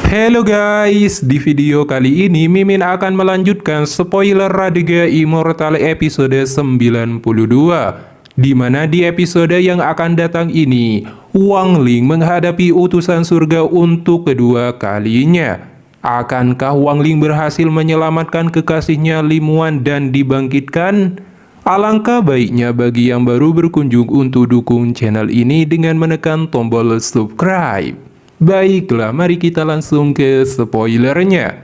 Halo guys, di video kali ini Mimin akan melanjutkan spoiler Radega Immortal episode 92, di mana di episode yang akan datang ini Wang Ling menghadapi utusan surga untuk kedua kalinya. Akankah Wang Ling berhasil menyelamatkan kekasihnya Lim Wan dan dibangkitkan? Alangkah baiknya bagi yang baru berkunjung untuk dukung channel ini dengan menekan tombol subscribe. Baiklah, mari kita langsung ke spoilernya.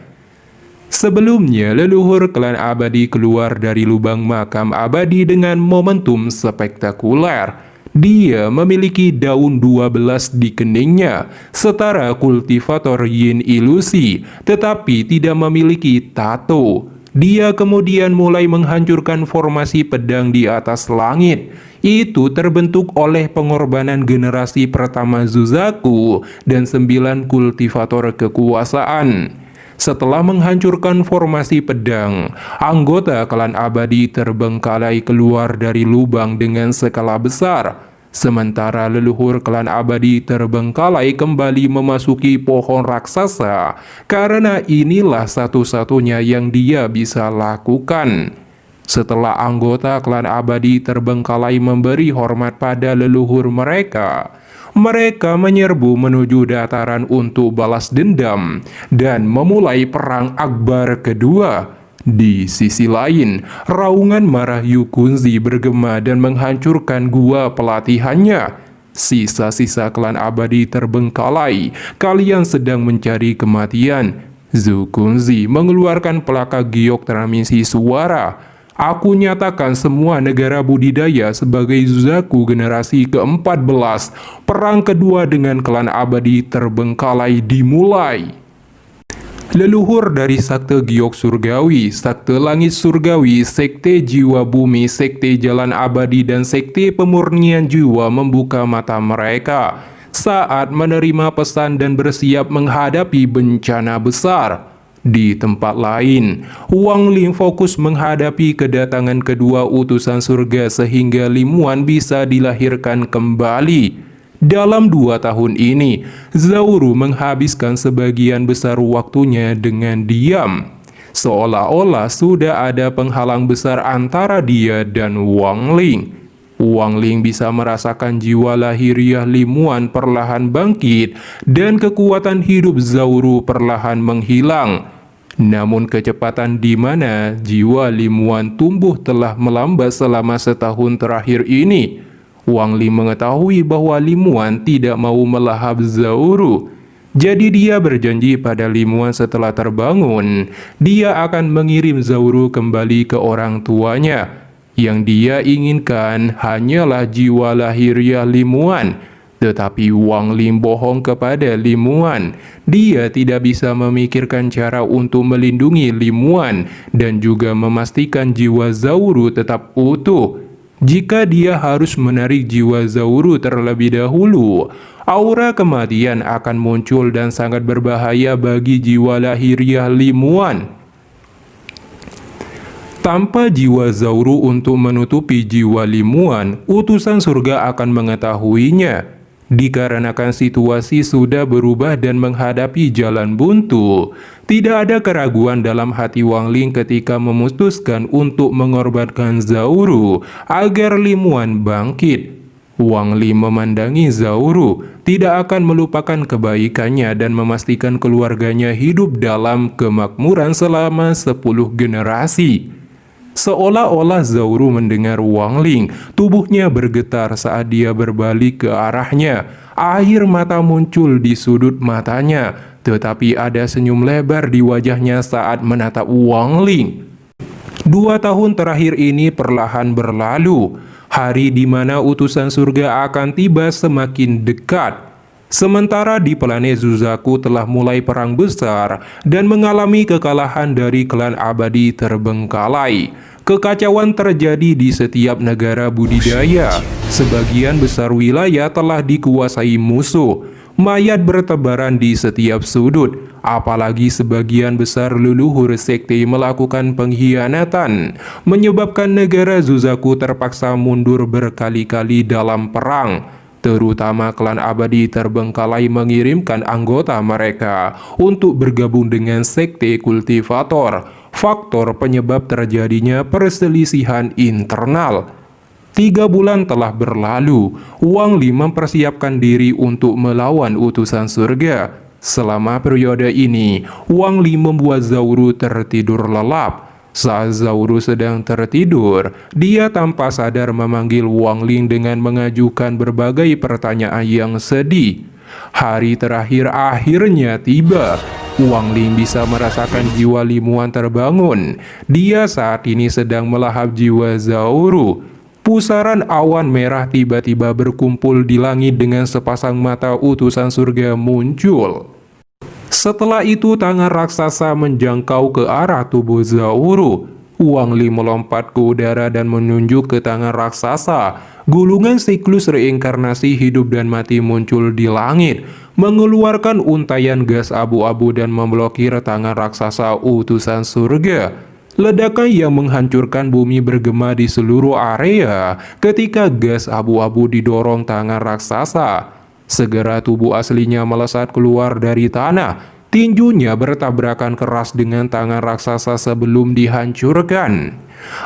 Sebelumnya, leluhur klan abadi keluar dari lubang makam abadi dengan momentum spektakuler. Dia memiliki daun 12 di keningnya, setara kultivator yin ilusi, tetapi tidak memiliki tato. Dia kemudian mulai menghancurkan formasi pedang di atas langit. Itu terbentuk oleh pengorbanan generasi pertama Zuzaku dan 9 kultivator kekuasaan. Setelah menghancurkan formasi pedang, anggota klan abadi terbengkalai keluar dari lubang dengan skala besar. Sementara leluhur klan abadi terbengkalai kembali memasuki pohon raksasa, karena inilah satu-satunya yang dia bisa lakukan. Setelah anggota klan abadi terbengkalai memberi hormat pada leluhur mereka, mereka menyerbu menuju dataran untuk balas dendam dan memulai perang akbar kedua. Di sisi lain, raungan marah Yu Kunzi bergema dan menghancurkan gua pelatihannya. Sisa-sisa klan abadi terbengkalai, kalian sedang mencari kematian. Zhu Kunzi mengeluarkan pelakak giok transmisi suara. Aku nyatakan semua negara budidaya sebagai Zuzaku generasi ke-14. Perang kedua dengan klan abadi terbengkalai dimulai. Leluhur dari Sakte Giok Surgawi, Sakte Langit Surgawi, Sekte Jiwa Bumi, Sekte Jalan Abadi, dan Sekte Pemurnian Jiwa membuka mata mereka saat menerima pesan dan bersiap menghadapi bencana besar. Di tempat lain, Wang Ling fokus menghadapi kedatangan kedua utusan surga sehingga Lim Wan bisa dilahirkan kembali. Dalam 2 tahun ini, Zauru menghabiskan sebagian besar waktunya dengan diam. Seolah-olah sudah ada penghalang besar antara dia dan Wang Ling. Wang Ling bisa merasakan jiwa lahiriah Lim Wan perlahan bangkit dan kekuatan hidup Zauru perlahan menghilang. Namun kecepatan di mana jiwa Lim Wan tumbuh telah melambat selama setahun terakhir ini. Wang Ling mengetahui bahwa Lim Wan tidak mau melahap Zauru. Jadi dia berjanji pada Lim Wan setelah terbangun, dia akan mengirim Zauru kembali ke orang tuanya. Yang dia inginkan hanyalah jiwa lahiriah Lim Wan. Tetapi Wang Ling bohong kepada Lim Wan. Dia tidak bisa memikirkan cara untuk melindungi Lim Wan dan juga memastikan jiwa Zauru tetap utuh. Jika dia harus menarik jiwa Zauru terlebih dahulu, aura kematian akan muncul dan sangat berbahaya bagi jiwa lahiriah Lim Wan. Tanpa jiwa Zauru untuk menutupi jiwa Lim Wan, utusan surga akan mengetahuinya. Dikarenakan situasi sudah berubah dan menghadapi jalan buntu, tidak ada keraguan dalam hati Wang Ling ketika memutuskan untuk mengorbankan Zauru agar Lim Wan bangkit. Wang Ling memandangi Zauru, tidak akan melupakan kebaikannya dan memastikan keluarganya hidup dalam kemakmuran selama 10 generasi. Seolah-olah Zauru mendengar Wang Ling, tubuhnya bergetar saat dia berbalik ke arahnya. Air mata muncul di sudut matanya, tetapi ada senyum lebar di wajahnya saat menatap Wang Ling. 2 tahun terakhir ini perlahan berlalu. Hari di mana utusan surga akan tiba semakin dekat. Sementara di planet Zuzaku telah mulai perang besar dan mengalami kekalahan dari klan abadi terbengkalai. Kekacauan terjadi di setiap negara budidaya. Sebagian besar wilayah telah dikuasai musuh. Mayat bertebaran di setiap sudut. Apalagi sebagian besar leluhur sekte melakukan pengkhianatan, menyebabkan negara Zuzaku terpaksa mundur berkali-kali dalam perang. terutama klan abadi terbengkalai mengirimkan anggota mereka untuk bergabung dengan sekte kultivator, faktor penyebab terjadinya perselisihan internal. 3 bulan telah berlalu, Wang Ling mempersiapkan diri untuk melawan utusan surga. Selama periode ini, Wang Ling membuat Zauru tertidur lelap. Saat Zauru sedang tertidur, dia tanpa sadar memanggil Wang Ling dengan mengajukan berbagai pertanyaan yang sedih. Hari terakhir akhirnya tiba. Wang Ling bisa merasakan jiwa Limuan terbangun. Dia saat ini sedang melahap jiwa Zauru. Pusaran awan merah tiba-tiba berkumpul di langit dengan sepasang mata utusan surga muncul. Setelah itu tangan raksasa menjangkau ke arah tubuh Zauru. Wang Ling melompat ke udara dan menunjuk ke tangan raksasa. Gulungan siklus reinkarnasi hidup dan mati muncul di langit, mengeluarkan untayan gas abu-abu dan memblokir tangan raksasa utusan surga. Ledakan yang menghancurkan bumi bergema di seluruh area ketika gas abu-abu didorong tangan raksasa. Segera tubuh aslinya melesat keluar dari tanah. Tinjunya bertabrakan keras dengan tangan raksasa sebelum dihancurkan.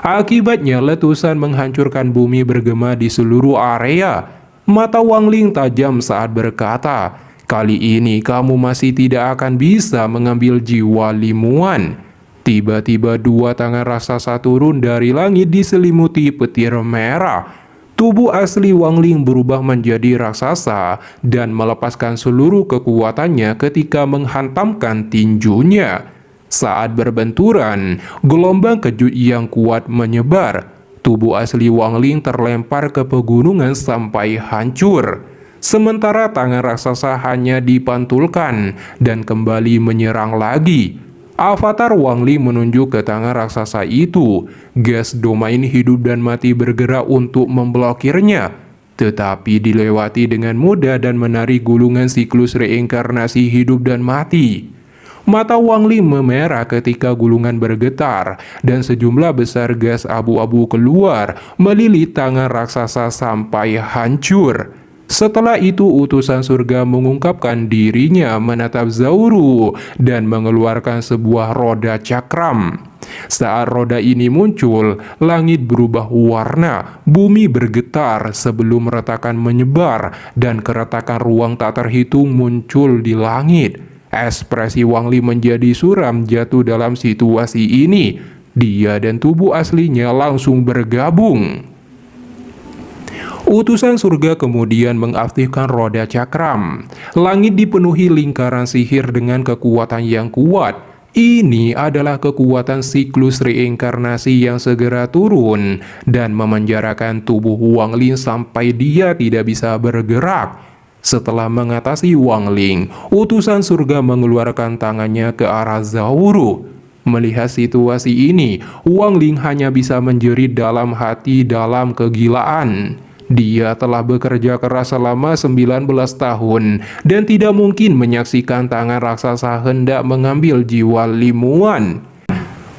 Akibatnya letusan menghancurkan bumi bergema di seluruh area. Mata Wang Ling tajam saat berkata, "Kali ini kamu masih tidak akan bisa mengambil jiwa Limuan." Tiba-tiba 2 tangan raksasa turun dari langit diselimuti petir merah. Tubuh asli Wang Ling berubah menjadi raksasa dan melepaskan seluruh kekuatannya ketika menghantamkan tinjunya. Saat berbenturan, gelombang kejut yang kuat menyebar. Tubuh asli Wang Ling terlempar ke pegunungan sampai hancur. Sementara tangan raksasa hanya dipantulkan dan kembali menyerang lagi. Avatar Wang Ling menunjuk ke tangan raksasa itu. Gas domain hidup dan mati bergerak untuk memblokirnya, tetapi dilewati dengan mudah dan menarik gulungan siklus reinkarnasi hidup dan mati. Mata Wang Ling memerah ketika gulungan bergetar dan sejumlah besar gas abu-abu keluar melilit tangan raksasa sampai hancur. Setelah itu utusan surga mengungkapkan dirinya menatap Zauru dan mengeluarkan sebuah roda cakram. Saat roda ini muncul, langit berubah warna, bumi bergetar sebelum retakan menyebar dan keretakan ruang tak terhitung muncul di langit. Ekspresi Wang Ling menjadi suram jatuh dalam situasi ini. Dia dan tubuh aslinya langsung bergabung. Utusan surga kemudian mengaktifkan roda cakram. Langit dipenuhi lingkaran sihir dengan kekuatan yang kuat. Ini adalah kekuatan siklus reinkarnasi yang segera turun dan memenjarakan tubuh Wang Ling sampai dia tidak bisa bergerak. Setelah mengatasi Wang Ling, utusan surga mengeluarkan tangannya ke arah Zauru. Melihat situasi ini, Wang Ling hanya bisa menjerit dalam hati dalam kegilaan. Dia telah bekerja keras selama 19 tahun dan tidak mungkin menyaksikan tangan raksasa hendak mengambil jiwa Limuan.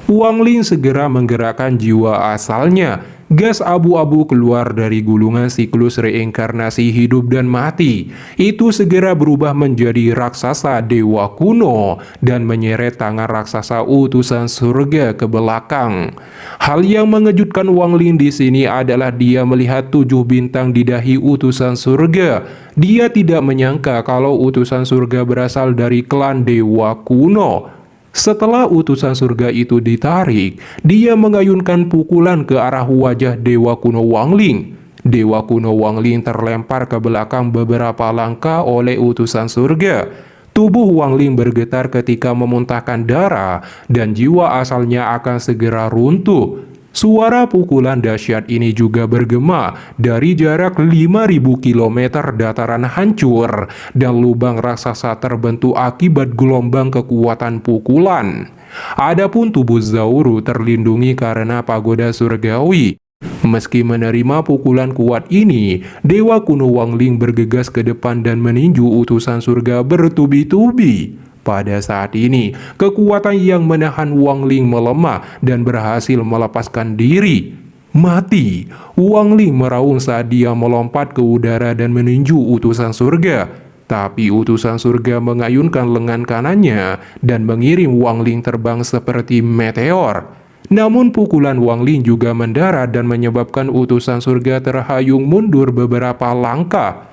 Wang Ling segera menggerakkan jiwa asalnya. Gas abu-abu keluar dari gulungan siklus reinkarnasi hidup dan mati. Itu segera berubah menjadi raksasa dewa kuno dan menyeret tangan raksasa utusan surga ke belakang. Hal yang mengejutkan Wang Ling di sini adalah dia melihat 7 bintang di dahi utusan surga. Dia tidak menyangka kalau utusan surga berasal dari klan dewa kuno. Setelah utusan surga itu ditarik, dia mengayunkan pukulan ke arah wajah dewa kuno Wang Ling. Dewa kuno Wang Ling terlempar ke belakang beberapa langkah oleh utusan surga. Tubuh Wang Ling bergetar ketika memuntahkan darah dan jiwa asalnya akan segera runtuh. Suara pukulan dahsyat ini juga bergema dari jarak 5.000 km dataran hancur dan lubang raksasa terbentuk akibat gelombang kekuatan pukulan. Adapun tubuh Zauru terlindungi karena pagoda surgawi. Meski menerima pukulan kuat ini, dewa kuno Wang Ling bergegas ke depan dan meninju utusan surga bertubi-tubi. Pada saat ini, kekuatan yang menahan Wang Ling melemah dan berhasil melepaskan diri. Mati! Wang Ling meraung saat dia melompat ke udara dan meninju utusan surga. Tapi utusan surga mengayunkan lengan kanannya dan mengirim Wang Ling terbang seperti meteor. Namun pukulan Wang Ling juga mendarat dan menyebabkan utusan surga terhayung mundur beberapa langkah.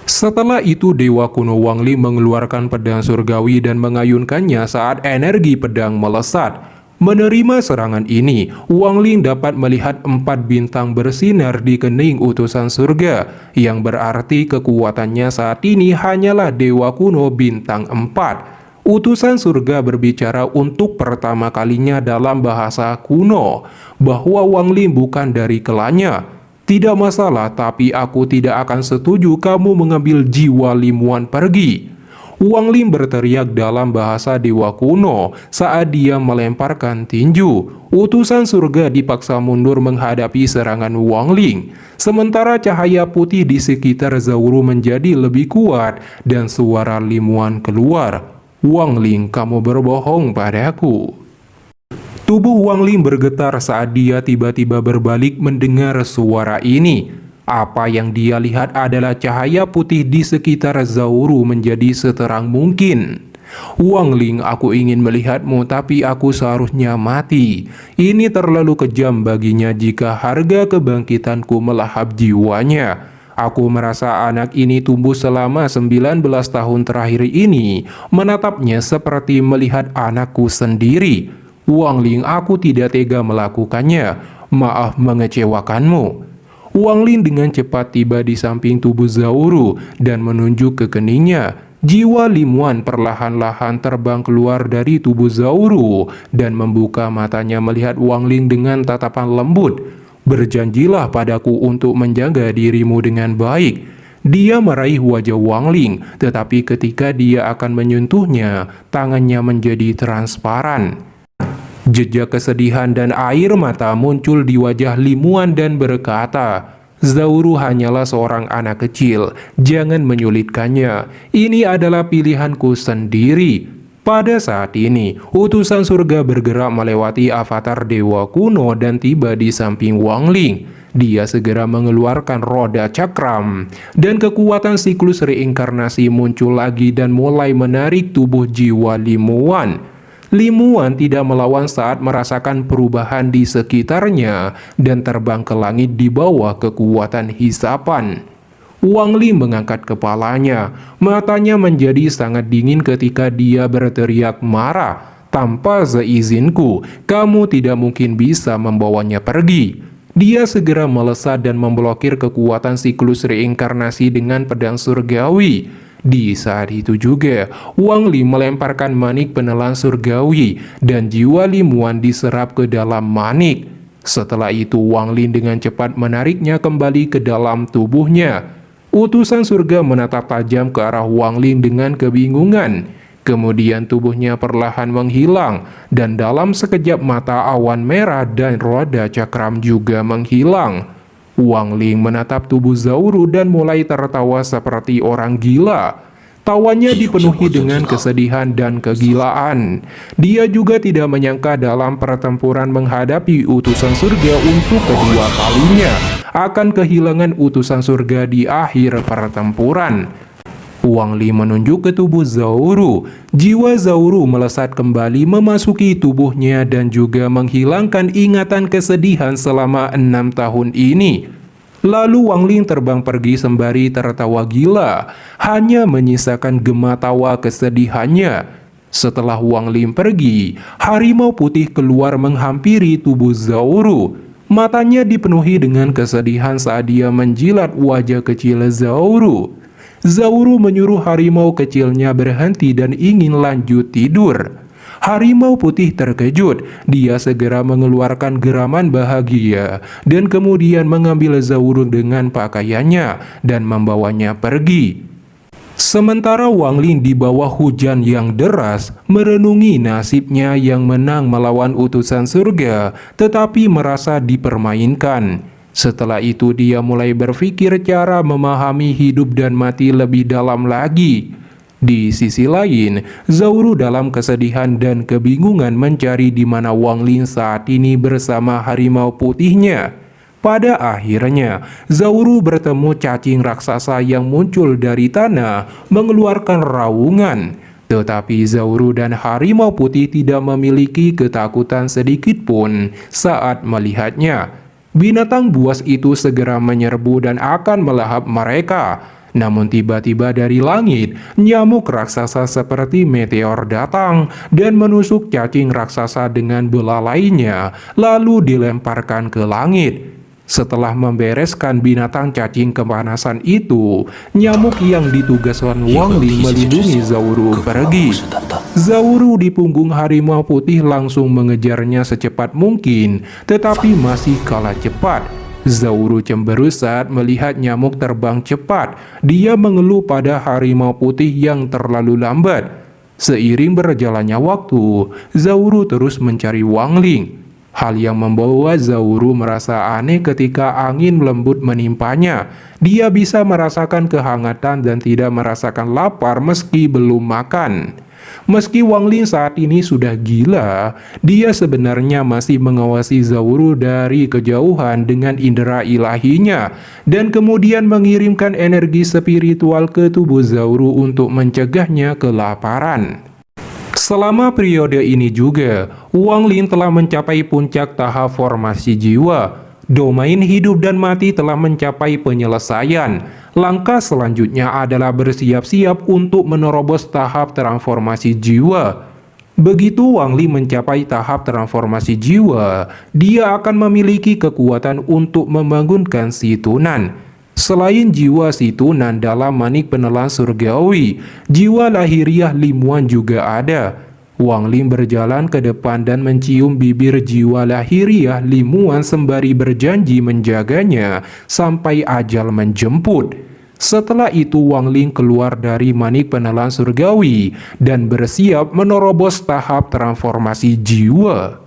Setelah itu Dewa kuno Wang Ling mengeluarkan pedang surgawi dan mengayunkannya saat energi pedang melesat. Menerima serangan ini, Wang Ling dapat melihat 4 bintang bersinar di kening utusan surga, yang berarti kekuatannya saat ini hanyalah Dewa kuno bintang 4. Utusan surga berbicara untuk pertama kalinya dalam bahasa kuno, bahwa Wang Ling bukan dari kelannya. Tidak masalah, tapi aku tidak akan setuju kamu mengambil jiwa Lim Wan pergi. Wang Ling berteriak dalam bahasa dewa kuno saat dia melemparkan tinju. Utusan surga dipaksa mundur menghadapi serangan Wang Ling. Sementara cahaya putih di sekitar Zauru menjadi lebih kuat dan suara Lim Wan keluar. Wang Ling, kamu berbohong padaku. Tubuh Wang Ling bergetar saat dia tiba-tiba berbalik mendengar suara ini. Apa yang dia lihat adalah cahaya putih di sekitar Zauru menjadi seterang mungkin. Wang Ling, aku ingin melihatmu tapi aku seharusnya mati. Ini terlalu kejam baginya jika harga kebangkitanku melahap jiwanya. Aku merasa anak ini tumbuh selama 19 tahun terakhir ini, menatapnya seperti melihat anakku sendiri. Wang Ling, aku tidak tega melakukannya. Maaf mengecewakanmu. Wang Ling dengan cepat tiba di samping tubuh Zauru dan menunjuk ke keningnya. Jiwa Lim Wan perlahan-lahan terbang keluar dari tubuh Zauru dan membuka matanya melihat Wang Ling dengan tatapan lembut. Berjanjilah padaku untuk menjaga dirimu dengan baik. Dia meraih wajah Wang Ling, tetapi ketika dia akan menyentuhnya, tangannya menjadi transparan. Jejak kesedihan dan air mata muncul di wajah Lim Wan dan berkata, Zauru hanyalah seorang anak kecil, jangan menyulitkannya. Ini adalah pilihanku sendiri. Pada saat ini, utusan surga bergerak melewati avatar dewa kuno dan tiba di samping Wang Ling. Dia segera mengeluarkan roda cakram, dan kekuatan siklus reinkarnasi muncul lagi dan mulai menarik tubuh jiwa Lim Wan. Lim Wan tidak melawan saat merasakan perubahan di sekitarnya dan terbang ke langit di bawah kekuatan hisapan. Wang Ling mengangkat kepalanya, matanya menjadi sangat dingin ketika dia berteriak marah. Tanpa seizinku, kamu tidak mungkin bisa membawanya pergi. Dia segera melesat dan memblokir kekuatan siklus reinkarnasi dengan pedang surgawi. Di saat itu juga, Wang Ling melemparkan manik penelan surgawi dan jiwa Lim Wan diserap ke dalam manik. Setelah itu Wang Ling dengan cepat menariknya kembali ke dalam tubuhnya. Utusan surga menatap tajam ke arah Wang Ling dengan kebingungan. Kemudian tubuhnya perlahan menghilang dan dalam sekejap mata awan merah dan roda cakram juga menghilang. Wang Ling menatap tubuh Zauru dan mulai tertawa seperti orang gila. Tawanya dipenuhi dengan kesedihan dan kegilaan. Dia juga tidak menyangka dalam pertempuran menghadapi utusan surga untuk kedua kalinya akan kehilangan utusan surga di akhir pertempuran. Wang Ling menunjuk ke tubuh Zauru. Jiwa Zauru melesat kembali memasuki tubuhnya dan juga menghilangkan ingatan kesedihan selama 6 tahun ini. Lalu Wang Ling terbang pergi sembari tertawa gila, hanya menyisakan gema tawa kesedihannya. Setelah Wang Ling pergi, harimau putih keluar menghampiri tubuh Zauru. Matanya dipenuhi dengan kesedihan saat dia menjilat wajah kecil Zauru. Zauru menyuruh harimau kecilnya berhenti dan ingin lanjut tidur. Harimau putih terkejut, dia segera mengeluarkan geraman bahagia dan kemudian mengambil Zauru dengan pakaiannya dan membawanya pergi. Sementara Wang Ling di bawah hujan yang deras, merenungi nasibnya yang menang melawan utusan surga, tetapi merasa dipermainkan. Setelah itu dia mulai berpikir cara memahami hidup dan mati lebih dalam lagi. Di sisi lain, Zauru dalam kesedihan dan kebingungan mencari di mana Wang Ling saat ini bersama harimau putihnya. Pada akhirnya, Zauru bertemu cacing raksasa yang muncul dari tanah mengeluarkan raungan. Tetapi Zauru dan harimau putih tidak memiliki ketakutan sedikit pun saat melihatnya. Binatang buas itu segera menyerbu dan akan melahap mereka. Namun tiba-tiba dari langit, nyamuk raksasa seperti meteor datang dan menusuk cacing raksasa dengan belalainya, lalu dilemparkan ke langit. Setelah membereskan binatang cacing kepanasan itu, nyamuk yang ditugaskan Wang Ling melindungi Zauru pergi. Zauru di punggung harimau putih langsung mengejarnya secepat mungkin, tetapi masih kalah cepat. Zauru cemberut saat melihat nyamuk terbang cepat. Dia mengeluh pada harimau putih yang terlalu lambat. Seiring berjalannya waktu, Zauru terus mencari Wang Ling. Hal yang membawa Zauru merasa aneh ketika angin lembut menimpanya. Dia bisa merasakan kehangatan dan tidak merasakan lapar meski belum makan. Meski Wang Ling saat ini sudah gila, dia sebenarnya masih mengawasi Zauru dari kejauhan dengan indera ilahinya dan kemudian mengirimkan energi spiritual ke tubuh Zauru untuk mencegahnya kelaparan. Selama periode ini juga, Wang Ling telah mencapai puncak tahap formasi jiwa. Domain hidup dan mati telah mencapai penyelesaian. Langkah selanjutnya adalah bersiap-siap untuk menerobos tahap transformasi jiwa. Begitu Wang Ling mencapai tahap transformasi jiwa, dia akan memiliki kekuatan untuk membangunkan si Tunan. Selain jiwa si Tunan dalam manik penelan surgawi, jiwa lahiriah Limuan juga ada. Wang Ling berjalan ke depan dan mencium bibir jiwa lahiriah Limuan sembari berjanji menjaganya sampai ajal menjemput. Setelah itu Wang Ling keluar dari manik penelan surgawi dan bersiap menerobos tahap transformasi jiwa.